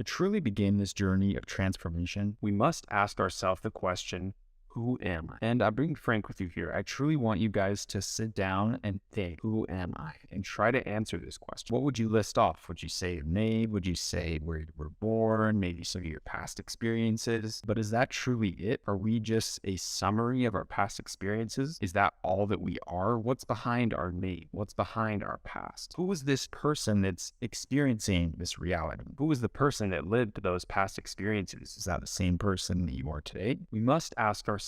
To truly begin this journey of transformation, we must ask ourselves the question, who am I? And I'm being frank with you here. I truly want you guys to sit down and think, who am I? And try to answer this question. What would you list off? Would you say your name? Would you say where you were born? Maybe some of your past experiences? But is that truly it? Are we just a summary of our past experiences? Is that all that we are? What's behind our name? What's behind our past? Who is this person that's experiencing this reality? Who is the person that lived those past experiences? Is that the same person that you are today? We must ask ourselves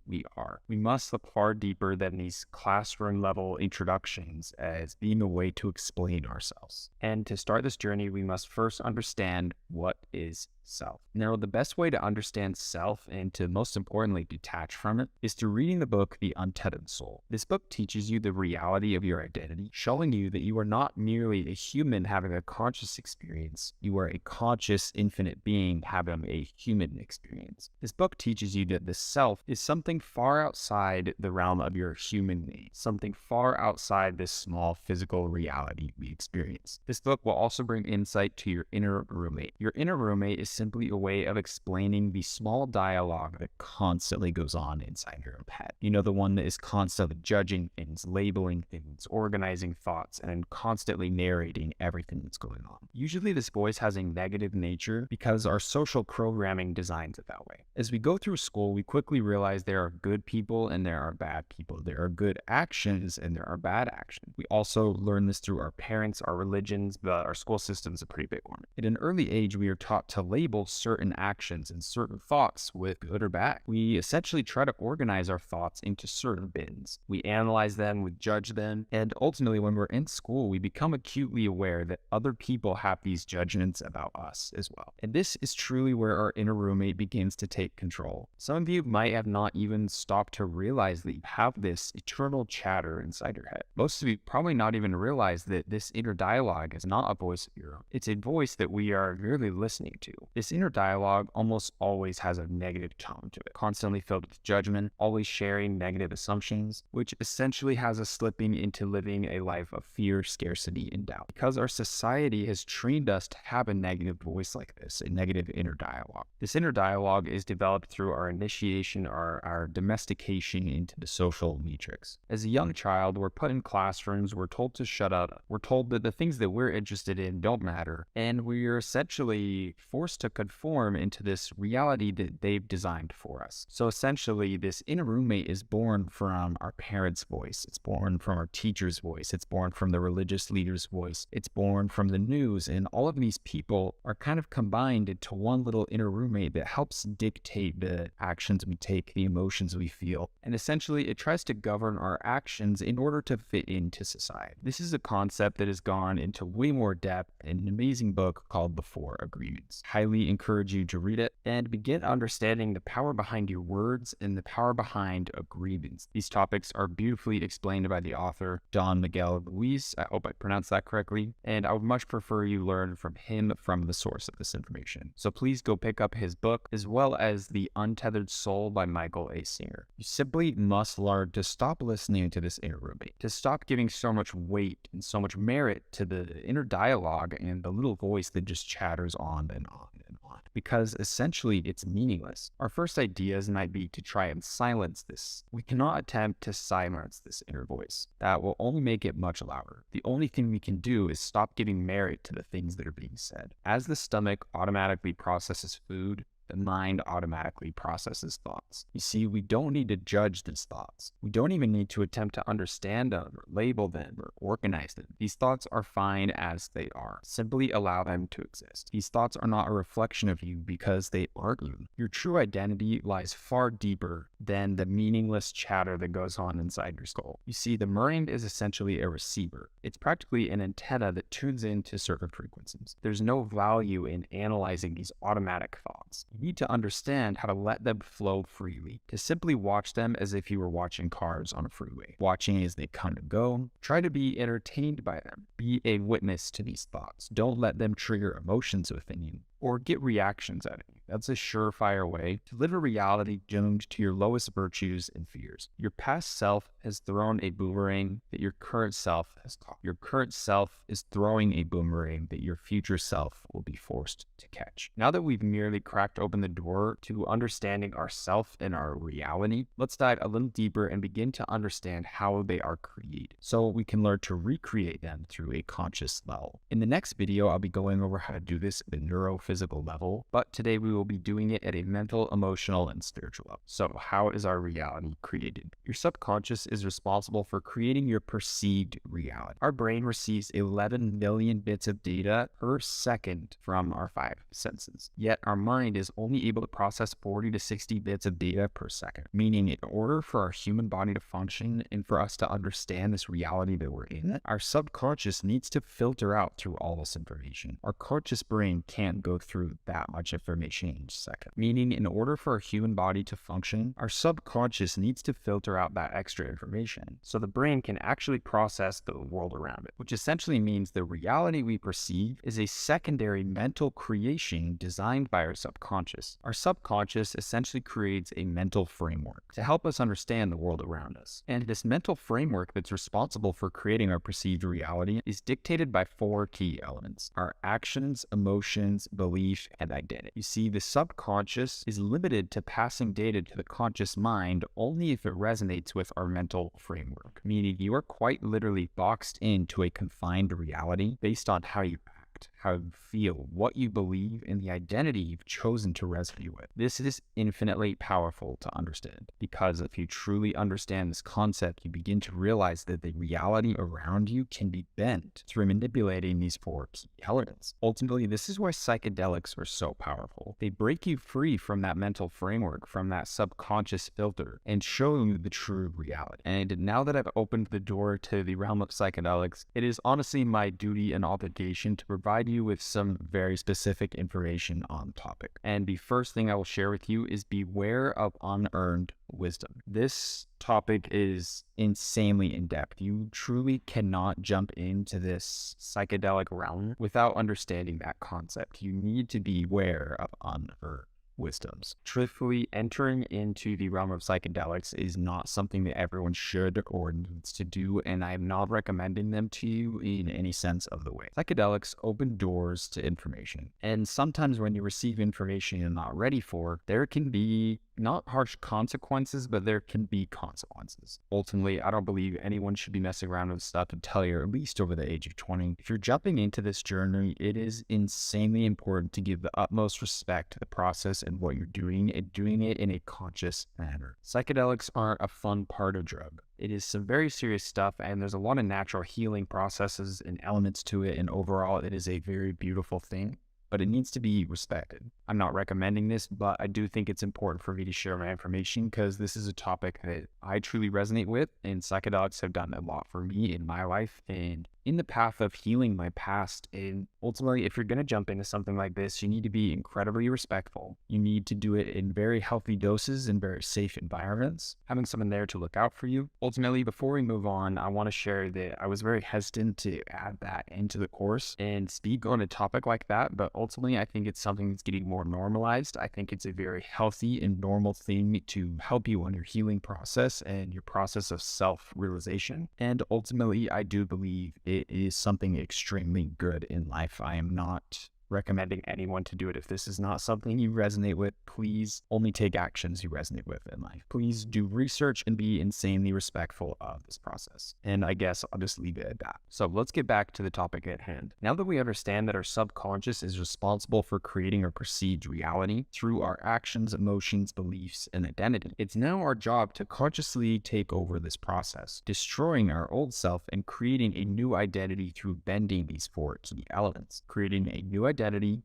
we are. We must look far deeper than these classroom level introductions as being a way to explain ourselves. And to start this journey, we must first understand what is self. Now, the best way to understand self and to most importantly detach from it is through reading the book, The Untethered Soul. This book teaches you the reality of your identity, showing you that you are not merely a human having a conscious experience, you are a conscious infinite being having a human experience. This book teaches you that the self is something far outside the realm of your human needs, something far outside this small physical reality we experience. This book will also bring insight to your inner roommate. Your inner roommate is simply a way of explaining the small dialogue that constantly goes on inside your own head. You know, the one that is constantly judging things, labeling things, organizing thoughts, and constantly narrating everything that's going on. Usually this voice has a negative nature because our social programming designs it that way. As we go through school, we quickly realize there are good people and there are bad people. There are good actions and there are bad actions. We also learn this through our parents, our religions, but our school system is a pretty big one. At an early age, we are taught to label certain actions and certain thoughts with good or bad. We essentially try to organize our thoughts into certain bins. We analyze them, we judge them, and ultimately when we're in school, we become acutely aware that other people have these judgments about us as well. And this is truly where our inner roommate begins to take control. Some of you might have not even stopped to realize that you have this eternal chatter inside your head. Most of you probably not even realize that this inner dialogue is not a voice of your own. It's a voice that we are merely listening to. This inner dialogue almost always has a negative tone to it, constantly filled with judgment, always sharing negative assumptions, which essentially has us slipping into living a life of fear, scarcity, and doubt. Because our society has trained us to have a negative voice like this, a negative inner dialogue. This inner dialogue is developed through our initiation or our domestication into the social matrix. As a young child, we're put in classrooms, we're told to shut up, we're told that the things that we're interested in don't matter, and we're essentially forced to conform into this reality that they've designed for us. So essentially, this inner roommate is born from our parents' voice. It's born from our teacher's voice. It's born from the religious leader's voice. It's born from the news. And all of these people are kind of combined into one little inner roommate that helps dictate the actions we take, the emotions we feel. And essentially, it tries to govern our actions in order to fit into society. This is a concept that has gone into way more depth in an amazing book called The Four Agreements. Highly encourage you to read it and begin understanding the power behind your words and the power behind agreements. These topics are beautifully explained by the author, Don Miguel Ruiz. I hope I pronounced that correctly. And I would much prefer you learn from him from the source of this information. So please go pick up his book as well as The Untethered Soul by Michael A. Singer. You simply must learn to stop listening to this inner roommate, to stop giving so much weight and so much merit to the inner dialogue and the little voice that just chatters on and on and on, because essentially it's meaningless. Our first ideas might be to try and silence this. We cannot attempt to silence this inner voice. That will only make it much louder. The only thing we can do is stop giving merit to the things that are being said. As the stomach automatically processes food, the mind automatically processes thoughts. You see, we don't need to judge these thoughts. We don't even need to attempt to understand them or label them or organize them. These thoughts are fine as they are. Simply allow them to exist. These thoughts are not a reflection of you because they aren't you. Your true identity lies far deeper than the meaningless chatter that goes on inside your skull. You see, the mind is essentially a receiver. It's practically an antenna that tunes into certain frequencies. There's no value in analyzing these automatic thoughts. You need to understand how to let them flow freely, to simply watch them as if you were watching cars on a freeway, watching as they come and go. Try to be entertained by them. Be a witness to these thoughts. Don't let them trigger emotions within you. or get reactions out of you. That's a surefire way to live a reality doomed to your lowest virtues and fears. Your past self has thrown a boomerang that your current self has caught. Your current self is throwing a boomerang that your future self will be forced to catch. Now that we've merely cracked open the door to understanding ourself and our reality, let's dive a little deeper and begin to understand how they are created, so we can learn to recreate them through a conscious level. In the next video, I'll be going over how to do this at a neurophysical level, but today we will be doing it at a mental, emotional, and spiritual level. So how is our reality created? Your subconscious is responsible for creating your perceived reality. Our brain receives 11 million bits of data per second from our 5 senses. Yet our mind is only able to process 40 to 60 bits of data per second, meaning in order for our human body to function and for us to understand this reality that we're in, our subconscious needs to filter out through all this information. Our conscious brain can't go through that much information in a second, meaning in order for our human body to function, our subconscious needs to filter out that extra information so the brain can actually process the world around it, which essentially means the reality we perceive is a secondary mental creation designed by our subconscious. Our subconscious essentially creates a mental framework to help us understand the world around us. And this mental framework that's responsible for creating our perceived reality is dictated by 4 key elements: our actions, emotions, belief, and identity. You see, the subconscious is limited to passing data to the conscious mind only if it resonates with our mental framework, meaning you are quite literally boxed into a confined reality based on how you act, how you feel, what you believe, and the identity you've chosen to resonate with. This is infinitely powerful to understand, because if you truly understand this concept, you begin to realize that the reality around you can be bent through manipulating these 4 key elements. Ultimately, this is why psychedelics are so powerful. They break you free from that mental framework, from that subconscious filter, and show you the true reality. And now that I've opened the door to the realm of psychedelics, it is honestly my duty and obligation to provide you with some very specific information on the topic. And the first thing I will share with you is beware of unearned wisdom. This topic is insanely in depth. You truly cannot jump into this psychedelic realm without understanding that concept. You need to beware of unearned wisdoms. Truthfully, entering into the realm of psychedelics is not something that everyone should or needs to do, and I'm not recommending them to you in any sense of the way. Psychedelics open doors to information, and sometimes when you receive information you're not ready for, there can be not harsh consequences, but there can be consequences. Ultimately, I don't believe anyone should be messing around with stuff until you're at least over the age of 20. If you're jumping into this journey, it is insanely important to give the utmost respect to the process and what you're doing, and doing it in a conscious manner. Psychedelics aren't a fun part of drug. It is some very serious stuff, and there's a lot of natural healing processes and elements to it, and overall, it is a very beautiful thing, but it needs to be respected. I'm not recommending this, but I do think it's important for me to share my information because this is a topic that I truly resonate with, and psychedelics have done a lot for me in my life and in the path of healing my past. And ultimately, if you're going to jump into something like this, you need to be incredibly respectful. You need to do it in very healthy doses and very safe environments, having someone there to look out for you. Ultimately, before we move on, I want to share that I was very hesitant to add that into the course and speak on a topic like that, but ultimately, I think it's something that's getting more normalized. I think it's a very healthy and normal thing to help you on your healing process and your process of self-realization. And ultimately, I do believe it is something extremely good in life. I am not recommending anyone to do it. If this is not something you resonate with, please only take actions you resonate with in life. Please do research and be insanely respectful of this process. And I guess I'll just leave it at that. So let's get back to the topic at hand. Now that we understand that our subconscious is responsible for creating our perceived reality through our actions, emotions, beliefs, and identity, it's now our job to consciously take over this process, destroying our old self and creating a new identity through bending these 4 key elements, creating a new identity,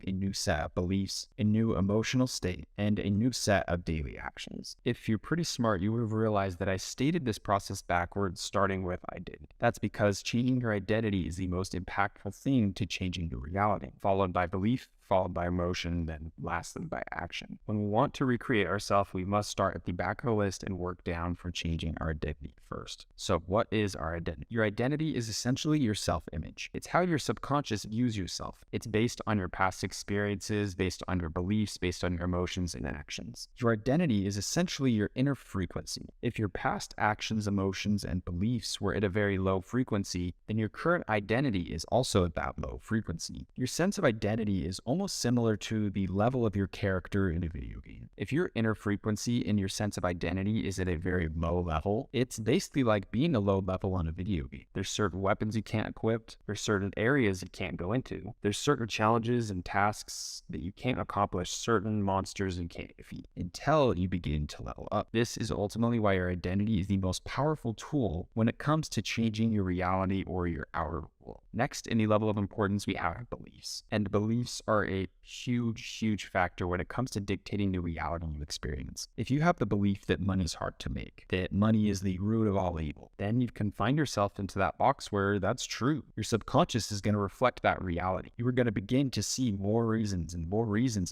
a new set of beliefs, a new emotional state, and a new set of daily actions. If you're pretty smart, you would have realized that I stated this process backwards, starting with identity. That's because changing your identity is the most impactful thing to changing your reality, followed by belief, followed by emotion, then lastly by action. When we want to recreate ourselves, we must start at the back of the list and work down for changing our identity first. So what is our identity? Your identity is essentially your self-image. It's how your subconscious views yourself. It's based on your past experiences, based on your beliefs, based on your emotions and actions. Your identity is essentially your inner frequency. If your past actions, emotions, and beliefs were at a very low frequency, then your current identity is also at that low frequency. Your sense of identity is almost similar to the level of your character in a video game. If your inner frequency and your sense of identity is at a very low level, it's basically like being a low level on a video game. There's certain weapons you can't equip, there's certain areas you can't go into, there's certain challenges and tasks that you can't accomplish, certain monsters you can't defeat until you begin to level up. This is ultimately why your identity is the most powerful tool when it comes to changing your reality or your outer world. Next, in the level of importance, we have beliefs. And beliefs are a huge factor when it comes to dictating the reality you experience. If you have the belief that money is hard to make, that money is the root of all evil, then you can find yourself into that box where that's true. Your subconscious is going to reflect that reality. You are going to begin to see more reasons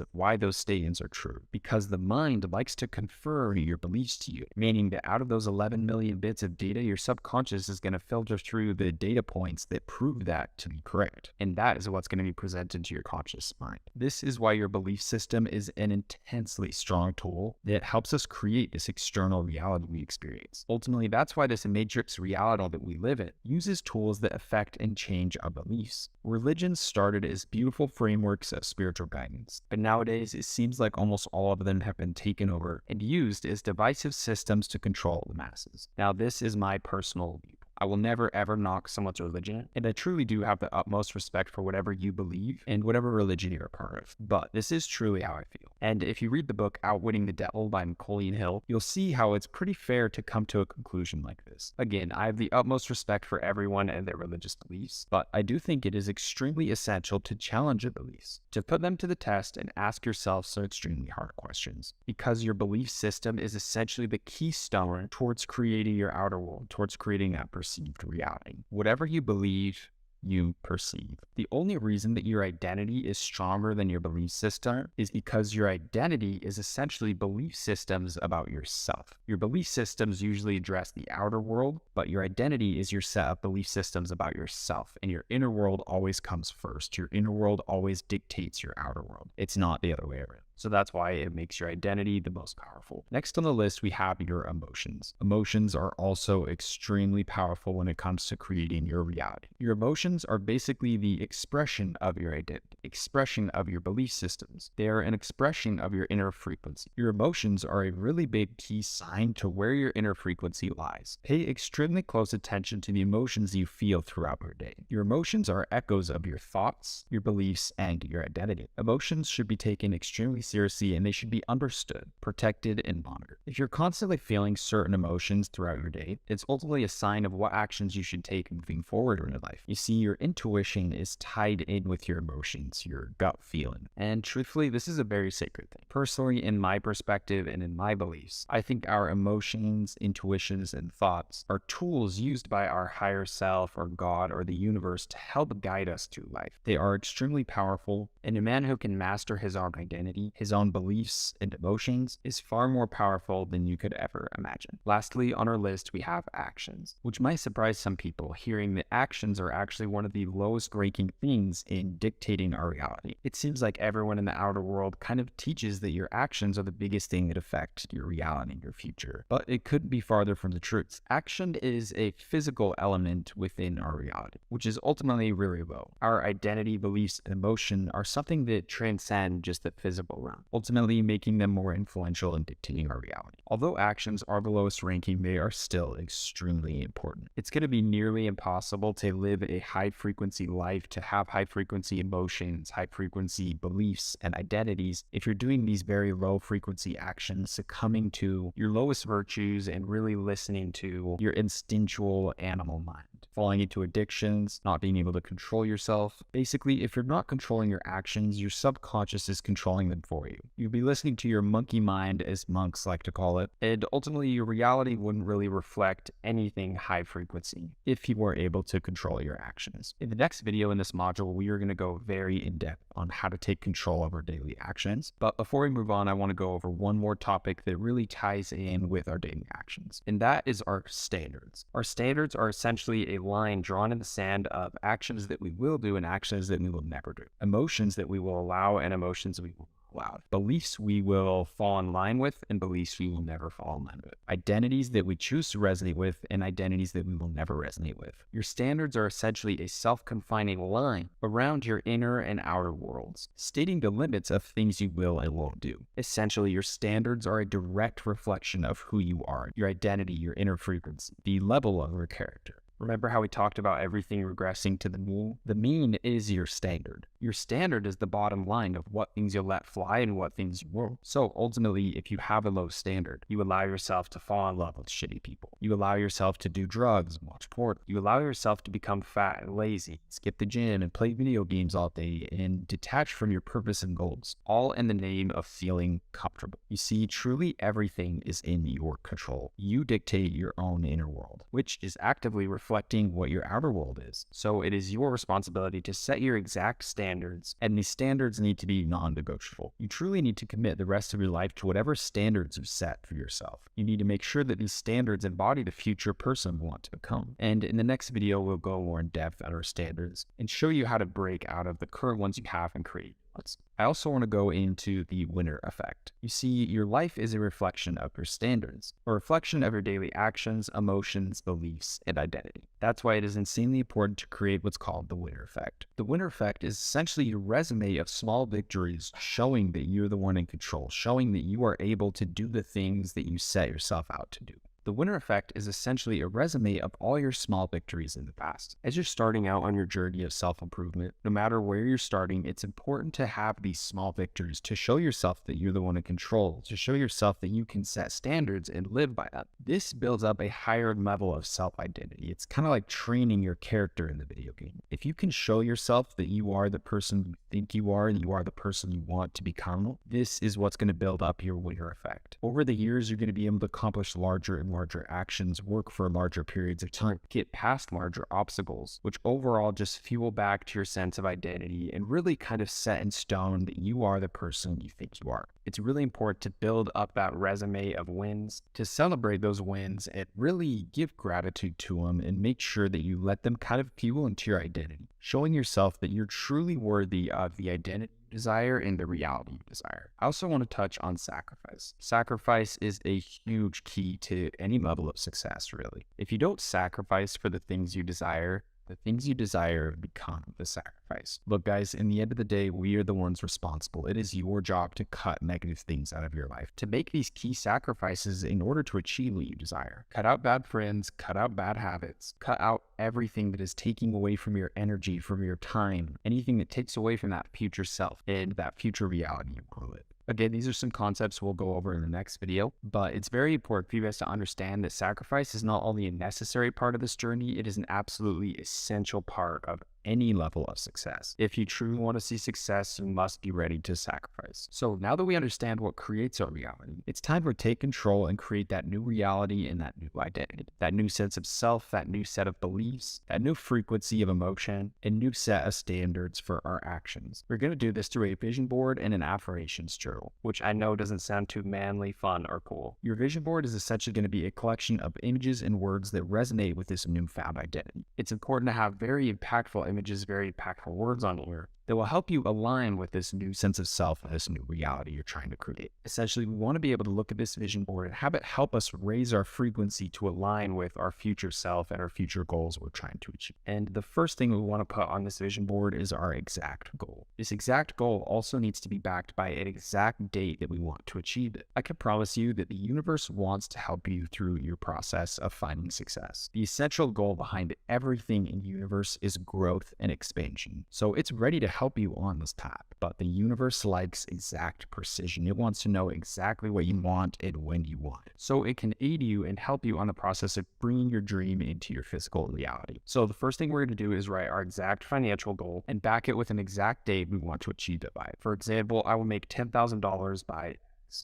of why those statements are true, because the mind likes to confirm your beliefs to you, meaning that out of those 11 million bits of data, your subconscious is going to filter through the data points that prove that to be correct. And that is what's going to be presented to your conscious mind. This is why your belief system is an intensely strong tool that helps us create this external reality we experience. Ultimately, that's why this matrix reality that we live in uses tools that affect and change our beliefs. Religion started as beautiful frameworks of spiritual guidance, but nowadays it seems like almost all of them have been taken over and used as divisive systems to control the masses. Now, this is my personal view. I will never ever knock someone's religion, and I truly do have the utmost respect for whatever you believe and whatever religion you're a part of. But this is truly how I feel. And if you read the book Outwitting the Devil by Napoleon Hill, you'll see how it's pretty fair to come to a conclusion like this. Again, I have the utmost respect for everyone and their religious beliefs, but I do think it is extremely essential to challenge your beliefs, to put them to the test and ask yourself some extremely hard questions, because your belief system is essentially the keystone towards creating your outer world, towards creating that perceived reality. Whatever you believe, you perceive. The only reason that your identity is stronger than your belief system is because your identity is essentially belief systems about yourself. Your belief systems usually address the outer world, but your identity is your set of belief systems about yourself, and your inner world always comes first. Your inner world always dictates your outer world. It's not the other way around. So that's why it makes your identity the most powerful. Next on the list, we have your emotions. Emotions are also extremely powerful when it comes to creating your reality. Your emotions are basically the expression of your identity, expression of your belief systems. They are an expression of your inner frequency. Your emotions are a really big key sign to where your inner frequency lies. Pay extremely close attention to the emotions you feel throughout your day. Your emotions are echoes of your thoughts, your beliefs, and your identity. Emotions should be taken extremely seriously, and they should be understood, protected, and monitored. If you're constantly feeling certain emotions throughout your day, it's ultimately a sign of what actions you should take moving forward in your life. You see, your intuition is tied in with your emotions, your gut feeling. And truthfully, this is a very sacred thing. Personally, in my perspective and in my beliefs, I think our emotions, intuitions, and thoughts are tools used by our higher self or God or the universe to help guide us through life. They are extremely powerful, and a man who can master his own identity, his own beliefs and emotions, is far more powerful than you could ever imagine. Lastly, on our list, we have actions, which might surprise some people, hearing that actions are actually one of the lowest ranking things in dictating our reality. It seems like everyone in the outer world kind of teaches that your actions are the biggest thing that affect your reality and your future, but it couldn't be farther from the truth. Action is a physical element within our reality, which is ultimately really low. Our identity, beliefs, and emotion are something that transcend just the physical realm, ultimately making them more influential in dictating our reality. Although actions are the lowest ranking, they are still extremely important. It's going to be nearly impossible to live a high-frequency life, to have high-frequency emotions, high-frequency beliefs, and identities if you're doing these very low-frequency actions, succumbing to your lowest virtues and really listening to your instinctual animal mind. falling into addictions, not being able to control yourself. Basically, if you're not controlling your actions, your subconscious is controlling them for you. You'll be listening to your monkey mind, as monks like to call it, and ultimately your reality wouldn't really reflect anything high frequency if you were able to control your actions. In the next video in this module, we are going to go very in depth on how to take control of our daily actions. But before we move on, I want to go over one more topic that really ties in with our daily actions, and that is our standards. Our standards are essentially a line drawn in the sand of actions that we will do and actions that we will never do, emotions that we will allow and emotions we will allow, beliefs we will fall in line with and beliefs we will never fall in line with, identities that we choose to resonate with and identities that we will never resonate with. Your standards are essentially a self-confining line around your inner and outer worlds, stating the limits of things you will and won't do. Essentially, your standards are a direct reflection of who you are, your identity, your inner frequency, the level of your character. Remember how we talked about everything regressing to the mean? The mean is your standard. Your standard is the bottom line of what things you'll let fly and what things you won't. So ultimately, if you have a low standard, you allow yourself to fall in love with shitty people. You allow yourself to do drugs and watch porn. You allow yourself to become fat and lazy, skip the gym and play video games all day and detach from your purpose and goals, all in the name of feeling comfortable. You see, truly everything is in your control. You dictate your own inner world, which is actively reflecting what your outer world is. So it is your responsibility to set your exact standards, and these standards need to be non-negotiable. You truly need to commit the rest of your life to whatever standards you've set for yourself. You need to make sure that these standards embody the future person you want to become. And in the next video, we'll go more in depth on our standards and show you how to break out of the current ones you have and create ones. I also want to go into the winner effect. You see, your life is a reflection of your standards, a reflection of your daily actions, emotions, beliefs, and identity. That's why it is insanely important to create what's called the winner effect. The winner effect is essentially your resume of small victories showing that you're the one in control, showing that you are able to do the things that you set yourself out to do. The winner effect is essentially a resume of all your small victories in the past. As you're starting out on your journey of self-improvement, no matter where you're starting, it's important to have these small victories to show yourself that you're the one in control, to show yourself that you can set standards and live by them. This builds up a higher level of self-identity. It's kind of like training your character in the video game. If you can show yourself that you are the person you think you are and you are the person you want to become, this is what's going to build up your winner effect. Over the years, you're going to be able to accomplish larger and larger actions, work for larger periods of time, get past larger obstacles, which overall just fuel back to your sense of identity and really kind of set in stone that you are the person you think you are. It's really important to build up that resume of wins, to celebrate those wins and really give gratitude to them and make sure that you let them kind of fuel into your identity, showing yourself that you're truly worthy of the identity you desire and the reality you desire. I also want to touch on sacrifice. Sacrifice is a huge key to any level of success, really. If you don't sacrifice for the things you desire, the things you desire become the sacrifice. Look, guys, in the end of the day, we are the ones responsible. It is your job to cut negative things out of your life, to make these key sacrifices in order to achieve what you desire. Cut out bad friends, cut out bad habits, cut out everything that is taking away from your energy, from your time, anything that takes away from that future self and that future reality you want to live. Again, these are some concepts we'll go over in the next video, but it's very important for you guys to understand that sacrifice is not only a necessary part of this journey, it is an absolutely essential part of any level of success. If you truly want to see success, you must be ready to sacrifice. So now that we understand what creates our reality, it's time to take control and create that new reality and that new identity, that new sense of self, that new set of beliefs, that new frequency of emotion, and new set of standards for our actions. We're going to do this through a vision board and an affirmations journal, which I know doesn't sound too manly, fun, or cool. Your vision board is essentially going to be a collection of images and words that resonate with this newfound identity. It's important to have very impactful images, very impactful words on here that will help you align with this new sense of self and this new reality you're trying to create. Essentially, we want to be able to look at this vision board and have it help us raise our frequency to align with our future self and our future goals we're trying to achieve. And the first thing we want to put on this vision board is our exact goal. This exact goal also needs to be backed by an exact date that we want to achieve it. I can promise you that the universe wants to help you through your process of finding success. The essential goal behind everything in the universe is growth and expansion. So it's ready to help help you on this path. But the universe likes exact precision. It wants to know exactly what you want and when you want it. So it can aid you and help you on the process of bringing your dream into your physical reality. So the first thing we're going to do is write our exact financial goal and back it with an exact date we want to achieve it by. For example, I will make $10,000 by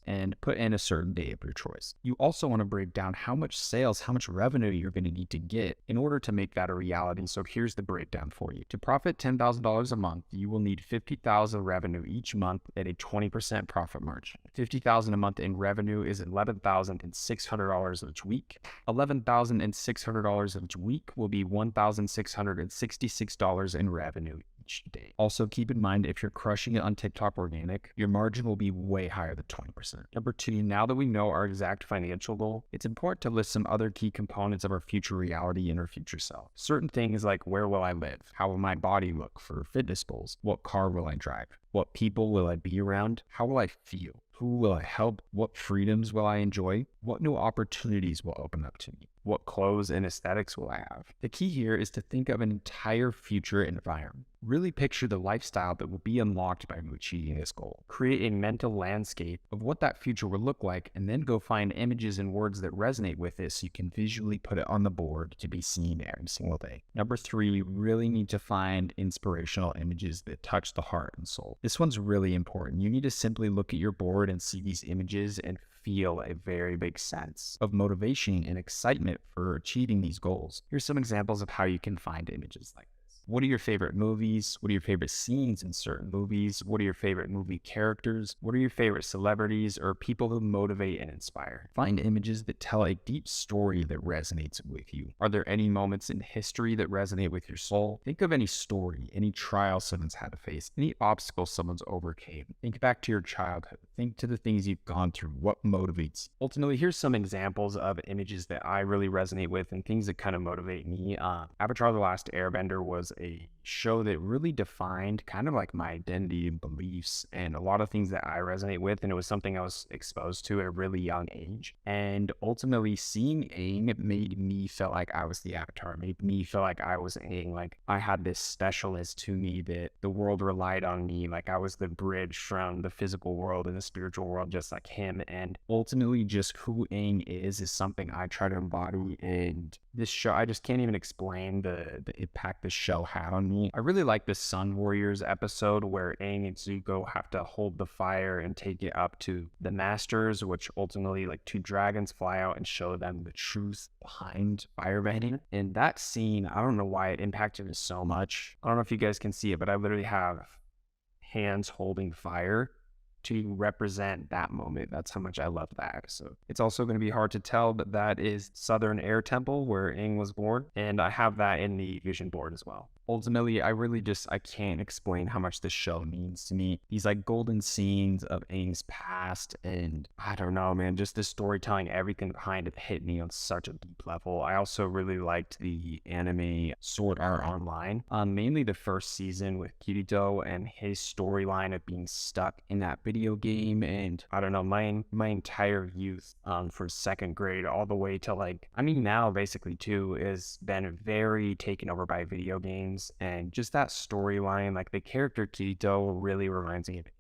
and put in a certain day of your choice. You also want to break down how much sales, how much revenue you're going to need to get in order to make that a reality. So here's the breakdown for you. To profit $10,000 a month, you will need $50,000 revenue each month at a 20% profit margin. $50,000 a month in revenue is $11,600 each week. $11,600 each week will be $1,666 in revenue each day. Also, keep in mind, if you're crushing it on TikTok organic, your margin will be way higher than 20%. Number two, now that we know our exact financial goal, it's important to list some other key components of our future reality and our future self. Certain things like, where will I live? How will my body look for fitness goals? What car will I drive? What people will I be around? How will I feel? Who will I help? What freedoms will I enjoy? What new opportunities will open up to me? What clothes and aesthetics will I have? The key here is to think of an entire future environment. Really picture the lifestyle that will be unlocked by achieving this goal. Create a mental landscape of what that future will look like, and then go find images and words that resonate with it so you can visually put it on the board to be seen every single day. Number three, you really need to find inspirational images that touch the heart and soul. This one's really important. You need to simply look at your board and see these images and feel a very big sense of motivation and excitement for achieving these goals. Here's some examples of how you can find images like this. What are your favorite movies? What are your favorite scenes in certain movies? What are your favorite movie characters? What are your favorite celebrities or people who motivate and inspire? Find images that tell a deep story that resonates with you. Are there any moments in history that resonate with your soul? Think of any story, any trial someone's had to face, any obstacle someone's overcame. Think back to your childhood. Think to the things you've gone through. What motivates you? Ultimately, here's some examples of images that I really resonate with and things that kind of motivate me. Avatar: The Last Airbender was a show that really defined kind of like my identity and beliefs and a lot of things that I resonate with, and it was something I was exposed to at a really young age. And ultimately, seeing Aang made me feel like I was the Avatar, made me feel like I was Aang, like I had this specialness to me, that the world relied on me, like I was the bridge from the physical world and the spiritual world just like him. And ultimately, just who Aang is something I try to embody. And this show, I just can't even explain the impact this show had on me. I really like the Sun Warriors episode where Aang and Zuko have to hold the fire and take it up to the masters, which ultimately like two dragons fly out and show them the truth behind firebending. And that scene, I don't know why it impacted me so much. I don't know if you guys can see it, but I literally have hands holding fire to represent that moment. That's how much I love that episode. It's also going to be hard to tell, but that is Southern Air Temple where Aang was born, and I have that in the vision board as well. Ultimately, I can't explain how much this show means to me. These like golden scenes of Aang's past, and I don't know, man, just the storytelling, everything behind it hit me on such a deep level. I also really liked the anime Sword Art Online, mainly the first season with Kirito and his storyline of being stuck in that video game. And I don't know, my entire youth from second grade all the way to now basically too has been very taken over by video games. And just that storyline, like the character Kirito really reminds me of it.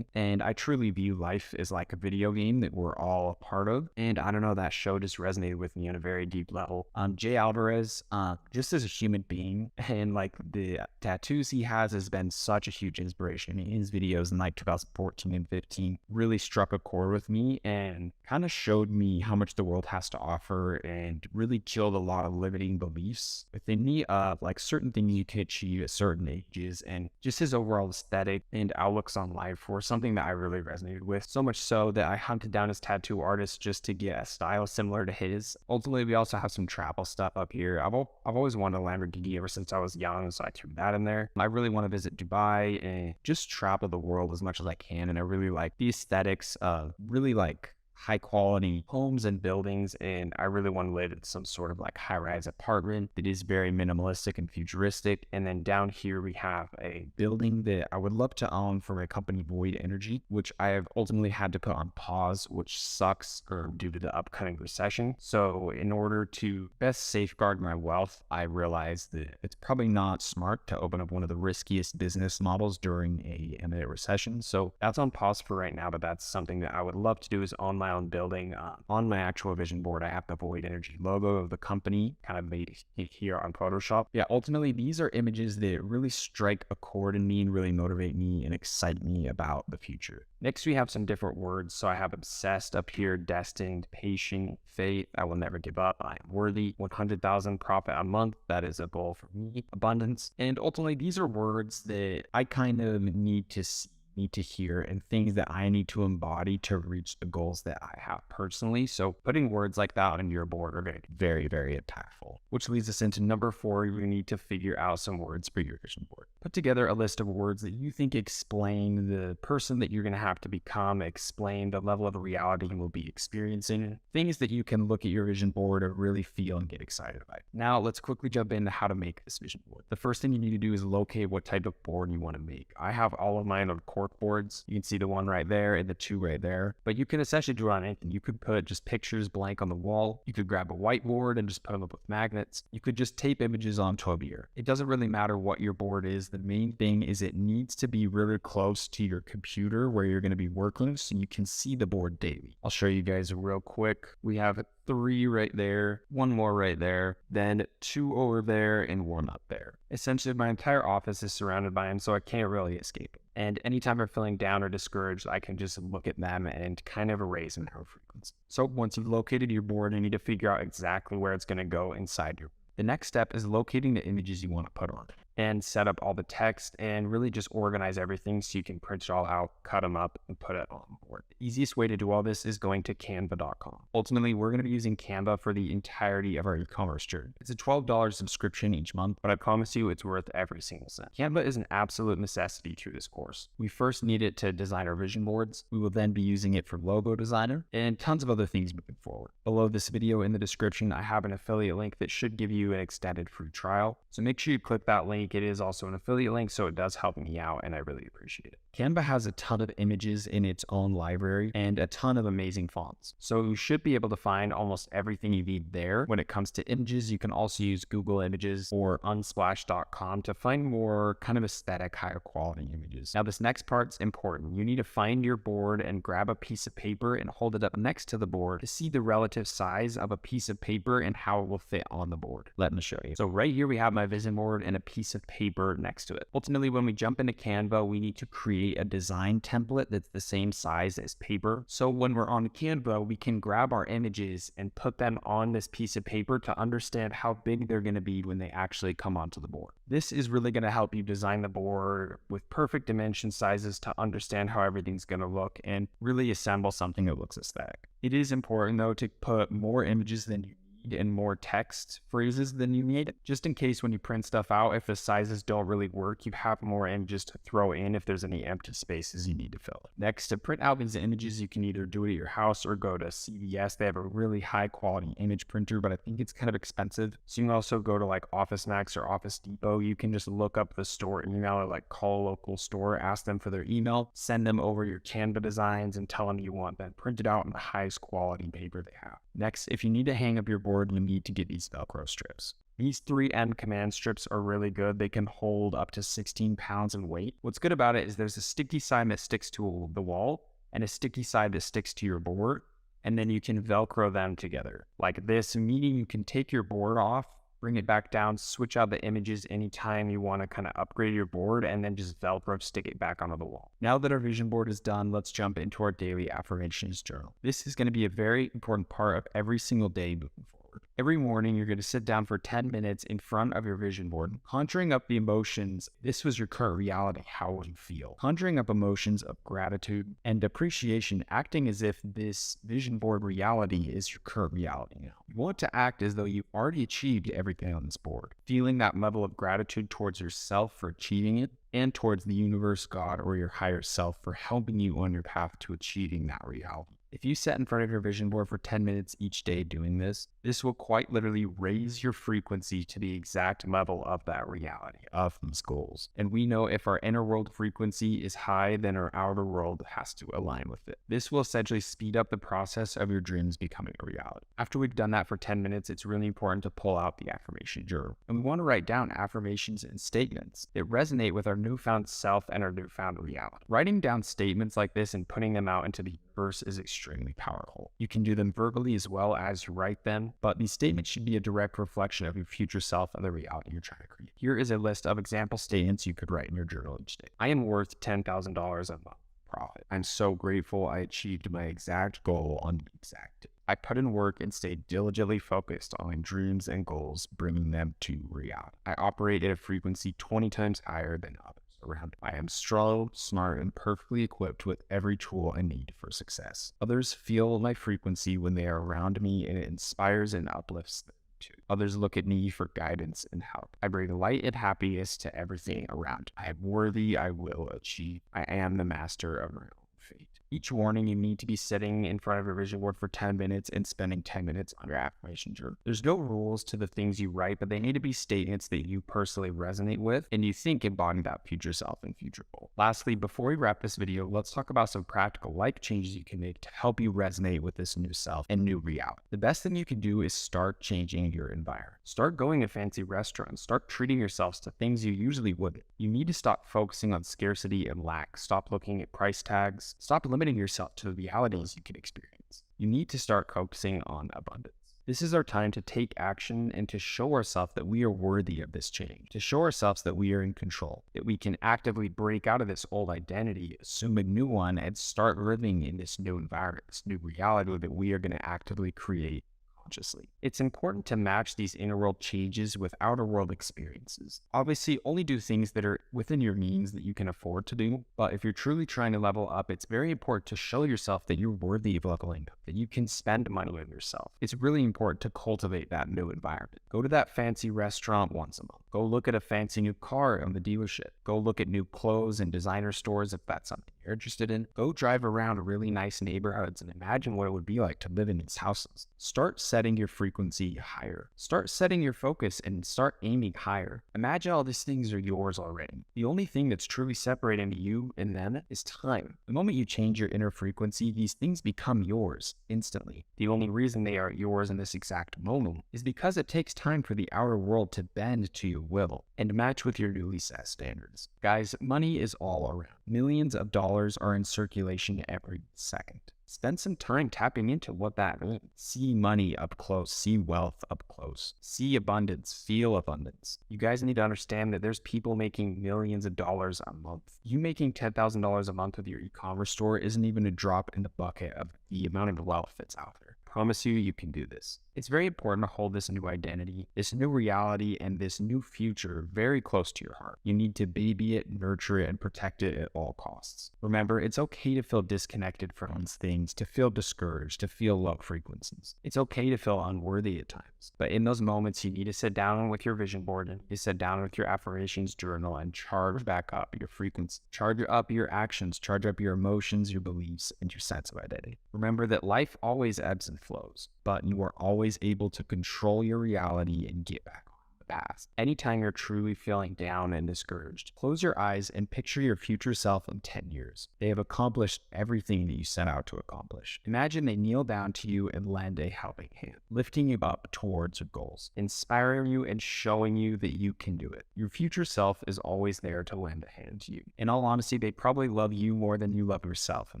And I truly view life as like a video game that we're all a part of. And I don't know, that show just resonated with me on a very deep level. Jay Alvarez, just as a human being, and like the tattoos he has been such a huge inspiration. His videos in like 2014 and 15 really struck a chord with me and kind of showed me how much the world has to offer, and really killed a lot of limiting beliefs within me of like certain things you can achieve at certain ages, and just his overall aesthetic and outlooks on life were something that I really resonated with, so much so that I hunted down his tattoo artist just to get a style similar to his. Ultimately, we also have some travel stuff up here. I've always wanted a Lamborghini ever since I was young, so I threw that in there. I really want to visit Dubai and just travel the world as much as I can, and I really like the aesthetics of really like high quality homes and buildings, and I really want to live in some sort of like high rise apartment that is very minimalistic and futuristic. And then down here we have a building that I would love to own for my company Void Energy, which I have ultimately had to put on pause, which sucks due to the upcoming recession. So in order to best safeguard my wealth, I realized that it's probably not smart to open up one of the riskiest business models during a imminent recession. So that's on pause for right now, but that's something that I would love to do, is own my own building. On my actual vision board, I have the Void Energy logo of the company kind of made here on Photoshop. Yeah, ultimately, these are images that really strike a chord in me and really motivate me and excite me about the future. Next, we have some different words. So I have obsessed up here, destined, patient, faith, I will never give up, I am worthy, 100,000 profit a month, that is a goal for me, abundance. And ultimately, these are words that I kind of need to hear and things that I need to embody to reach the goals that I have personally. So putting words like that on your board are very, very impactful, which leads us into number 4. You need to figure out some words for your vision board. Put together a list of words that you think explain the person that you're going to have to become, explain the level of reality you will be experiencing, things that you can look at your vision board and really feel and get excited about. Now let's quickly jump into how to make this vision board. The first thing you need to do is locate what type of board you want to make. I have all of mine on cork boards. You can see the one right there and the 2 right there, but you can essentially draw on anything. You could put just pictures blank on the wall. You could grab a whiteboard and just put them up with magnets. You could just tape images onto a mirror. It doesn't really matter what your board is. The main thing is it needs to be really close to your computer where you're going to be working so you can see the board daily. I'll show you guys real quick. We have 3 right there, 1 more right there, then 2 over there, and 1 up there. Essentially, my entire office is surrounded by them, so I can't really escape it. And anytime I'm feeling down or discouraged, I can just look at them and kind of erase an arrow frequency. So once you've located your board, you need to figure out exactly where it's going to go inside your board. The next step is locating the images you want to put on it and set up all the text and really just organize everything so you can print it all out, cut them up, and put it on board. The easiest way to do all this is going to canva.com. Ultimately, we're going to be using Canva for the entirety of our e-commerce journey. It's a $12 subscription each month, but I promise you it's worth every single cent. Canva is an absolute necessity through this course. We first need it to design our vision boards. We will then be using it for logo designer and tons of other things moving forward. Below this video in the description, I have an affiliate link that should give you an extended free trial. So make sure you click that link. It is also an affiliate link, so it does help me out, and I really appreciate it. Canva has a ton of images in its own library and a ton of amazing fonts. So you should be able to find almost everything you need there. When it comes to images, you can also use Google Images or unsplash.com to find more kind of aesthetic, higher quality images. Now, this next part's important. You need to find your board and grab a piece of paper and hold it up next to the board to see the relative size of a piece of paper and how it will fit on the board. Let me show you. So right here, we have my vision board and a piece of paper next to it. Ultimately, when we jump into Canva, we need to create a design template that's the same size as paper. So when we're on Canva, we can grab our images and put them on this piece of paper to understand how big they're going to be when they actually come onto the board. This is really going to help you design the board with perfect dimension sizes to understand how everything's going to look and really assemble something that looks aesthetic. It is important though to put more images than you need and more text phrases than you need, just in case when you print stuff out, if the sizes don't really work, you have more images to throw in if there's any empty spaces you need to fill. Next, to print out these images, you can either do it at your house or go to CVS. They have a really high quality image printer, but I think it's kind of expensive. So you can also go to like Office Max or Office Depot. You can just look up the store email or like call a local store, ask them for their email, send them over your Canva designs and tell them you want them printed out in the highest quality paper they have. Next, if you need to hang up your board, you need to get these Velcro strips. These 3M command strips are really good. They can hold up to 16 pounds in weight. What's good about it is there's a sticky side that sticks to the wall and a sticky side that sticks to your board, and then you can Velcro them together like this, meaning you can take your board off, bring it back down, switch out the images anytime you want to kind of upgrade your board, and then just Velcro stick it back onto the wall. Now that our vision board is done, let's jump into our daily affirmations journal. This is going to be a very important part of every single day moving forward. Every morning, you're going to sit down for 10 minutes in front of your vision board, conjuring up the emotions. This was your current reality. How would you feel? Conjuring up emotions of gratitude and appreciation, acting as if this vision board reality is your current reality now. You want to act as though you've already achieved everything on this board, feeling that level of gratitude towards yourself for achieving it and towards the universe, God, or your higher self for helping you on your path to achieving that reality. If you set in front of your vision board for 10 minutes each day doing this, this will quite literally raise your frequency to the exact level of that reality, of these goals. And we know if our inner world frequency is high, then our outer world has to align with it. This will essentially speed up the process of your dreams becoming a reality. After we've done that for 10 minutes, it's really important to pull out the affirmation journal. And we want to write down affirmations and statements that resonate with our newfound self and our newfound reality. Writing down statements like this and putting them out into the universe is extremely powerful. You can do them verbally as well as you write them, but these statements should be a direct reflection of your future self and the reality you're trying to create. Here is a list of example statements you could write in your journal each day. I am worth $10,000 a month profit. I'm so grateful I achieved my exact goal on the exact day. I put in work and stayed diligently focused on my dreams and goals, bringing them to reality. I operate at a frequency 20 times higher than others around. I am strong, smart, and perfectly equipped with every tool I need for success. Others feel my frequency when they are around me, and it inspires and uplifts them too. Others look at me for guidance and help. I bring light and happiness to everything around. I am worthy. I will achieve. I am the master of my own fate. Each morning, you need to be sitting in front of your vision board for 10 minutes and spending 10 minutes on your affirmation journal. There's no rules to the things you write, but they need to be statements that you personally resonate with and you think embody that future self and future goal. Lastly, before we wrap this video, let's talk about some practical life changes you can make to help you resonate with this new self and new reality. The best thing you can do is start changing your environment. Start going to fancy restaurants. Start treating yourselves to things you usually wouldn't. You need to stop focusing on scarcity and lack. Stop looking at price tags. Stop limiting yourself to the realities you can experience. You need to start focusing on abundance. This is our time to take action and to show ourselves that we are worthy of this change, to show ourselves that we are in control, that we can actively break out of this old identity, assume a new one, and start living in this new environment, this new reality that we are going to actively create consciously. It's important to match these inner world changes with outer world experiences. Obviously, only do things that are within your means that you can afford to do, but if you're truly trying to level up, it's very important to show yourself that you're worthy of leveling up, that you can spend money on yourself. It's really important to cultivate that new environment. Go to that fancy restaurant once a month. Go look at a fancy new car in the dealership. Go look at new clothes and designer stores if that's something you're interested in. Go drive around really nice neighborhoods and imagine what it would be like to live in these houses. Start setting your frequency higher. Start setting your focus and start aiming higher. Imagine all these things are yours already. The only thing that's truly separating you and them is time. The moment you change your inner frequency, these things become yours instantly. The only reason they are yours in this exact moment is because it takes time for the outer world to bend to your will and match with your newly set standards. Guys, money is all around. Millions of dollars are in circulation every second. Spend some time tapping into what that means. See money up close. See wealth up close. See abundance. Feel abundance. You guys need to understand that there's people making millions of dollars a month. You making $10,000 a month with your e-commerce store isn't even a drop in the bucket of the amount of wealth that's out there. Promise you, you can do this. It's very important to hold this new identity, this new reality, and this new future very close to your heart. You need to baby it, nurture it, and protect it at all costs. Remember, it's okay to feel disconnected from these things, to feel discouraged, to feel low frequencies. It's okay to feel unworthy at times. But in those moments, you need to sit down with your vision board and you sit down with your affirmations journal and charge back up your frequency. Charge up your actions, charge up your emotions, your beliefs, and your sense of identity. Remember that life always ebbs and flows, but you are always able to control your reality and get back on the path. Anytime you're truly feeling down and discouraged, close your eyes and picture your future self in 10 years. They have accomplished everything that you set out to accomplish. Imagine they kneel down to you and lend a helping hand, lifting you up towards your goals, inspiring you and showing you that you can do it. Your future self is always there to lend a hand to you. In all honesty, they probably love you more than you love yourself in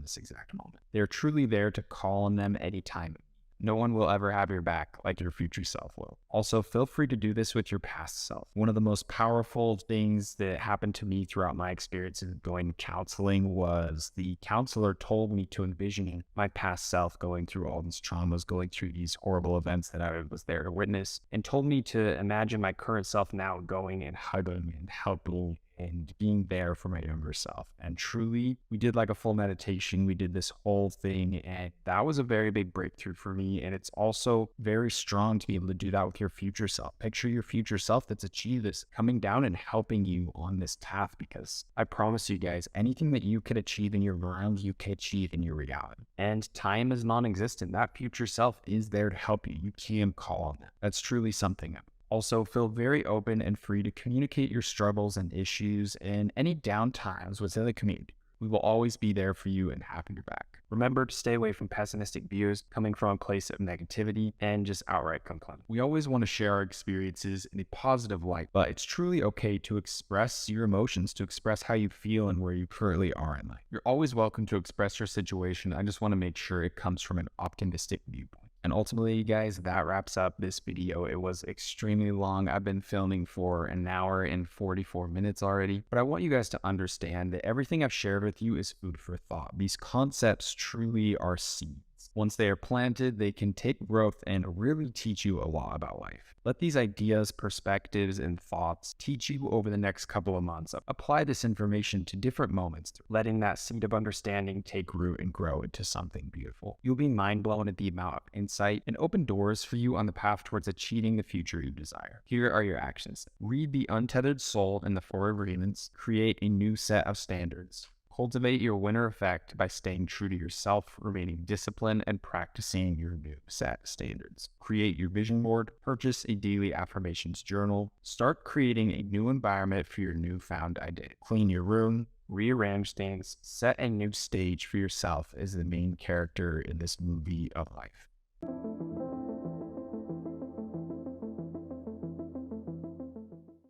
this exact moment. They're truly there to call on them anytime. No one will ever have your back like your future self will. Also, feel free to do this with your past self. One of the most powerful things that happened to me throughout my experience in going to counseling was the counselor told me to envision my past self going through all these traumas, going through these horrible events that I was there to witness, and told me to imagine my current self now going and hugging and helping and being there for my younger self. And truly, we did like a full meditation. We did this whole thing, and that was a very big breakthrough for me. And it's also very strong to be able to do that with your future self. Picture your future self that's achieved this, coming down and helping you on this path, because I promise you guys, anything that you can achieve in your mind, you can achieve in your reality. And time is non-existent. That future self is there to help you. You can call on that. That's truly something. Also, feel very open and free to communicate your struggles and issues and any downtimes within the community. We will always be there for you and having your back. Remember to stay away from pessimistic views coming from a place of negativity and just outright complaint. We always want to share our experiences in a positive light, but it's truly okay to express your emotions, to express how you feel and where you currently are in life. You're always welcome to express your situation. I just want to make sure it comes from an optimistic viewpoint. And ultimately, guys, that wraps up this video. It was extremely long. I've been filming for an hour and 44 minutes already, but I want you guys to understand that everything I've shared with you is food for thought. These concepts truly are seeds. Once they are planted, they can take growth and really teach you a lot about life. Let these ideas, perspectives, and thoughts teach you over the next couple of months. Apply this information to different moments, letting that seed of understanding take root and grow into something beautiful. You'll be mind blown at the amount of insight and open doors for you on the path towards achieving the future you desire. Here are your actions. Read The Untethered Soul and the Four Agreements. Create a new set of standards. Cultivate your winner effect by staying true to yourself, remaining disciplined, and practicing your new set standards. Create your vision board. Purchase a daily affirmations journal. Start creating a new environment for your newfound identity. Clean your room. Rearrange things. Set a new stage for yourself as the main character in this movie of life.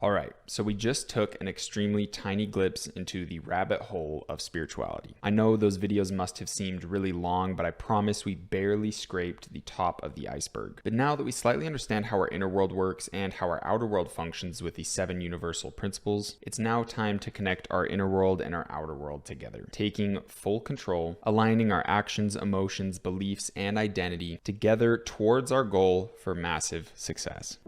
All right, so we just took an extremely tiny glimpse into the rabbit hole of spirituality. I know those videos must have seemed really long, but I promise we barely scraped the top of the iceberg. But now that we slightly understand how our inner world works and how our outer world functions with the 7 universal principles, it's now time to connect our inner world and our outer world together, taking full control, aligning our actions, emotions, beliefs, and identity together towards our goal for massive success.